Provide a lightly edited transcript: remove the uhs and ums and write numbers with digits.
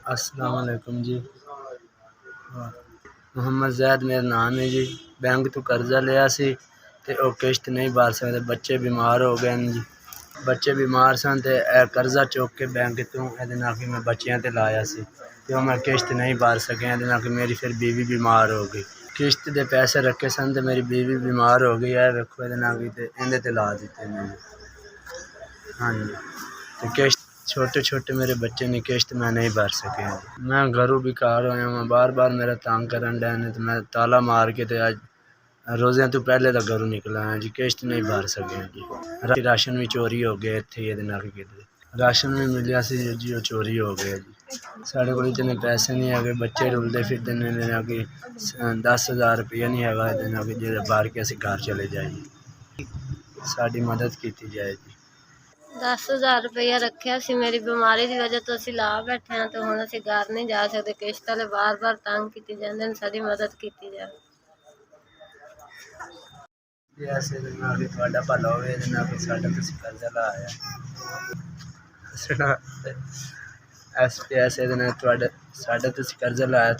अस्सलाम वालेकुम जी। मोहम्मद जैद मेरा नाम है जी। बैंक तो कर्जा लिया सी ते ओ किश्त नहीं भर सकते, बच्चे बीमार हो गए जी। बच्चे बीमार सन ते कर्जा चुक के बैंक तो इहदे नाल कि मैं बच्चियां ते लाया सी ते मैं किश्त नहीं भर सकें, इहदे नाल कि मेरी फिर बीवी बीमार हो गई। किश्त दे पैसे रखे सन ते मेरी बीवी बीमार हो गई है, वेखो इहदे नाल कि ते इहदे ते ला दित्ते ने। हाँ जी, तो किश्त छोटे छोटे मेरे बच्चे ने, किश्त मैं नहीं भर सके। मैं घरों बेकार होया मैं, बार बार मेरा तंग करन डे ने, तो मैं ताला मार के ते अज रोज़ियां तो पहले तो घरों निकला है जी, किश्त नहीं भर सके जी। राशन भी चोरी हो गया इत्थे, इहदे नाल कि राशन भी मिलिया सी जी, वो चोरी हो गया जी। साढ़े कोल इतने पैसे नहीं है, बच्चे रुलते फिरते ने कि 10,000 रुपया नहीं है इहदे नाल कि जेह्दे भर के असीं घर चले जाइए। साडी मदद की जाए जी। 10,000 रुपया रखा सी, मेरी बीमारी की वजह तो असीं ला बैठे हैं, तो हुण असीं घर नहीं जा सकते। किश्त वाले बार बार तंग कीती जांदे ने, साडी मदद की जाए। ऐसे तुहाडा भला होवे, इहदे नाल कि साडा तुसीं कर्जा लाया ऐसे इहदे नाल तुहाडा साडा तुसीं कर्जा लाया।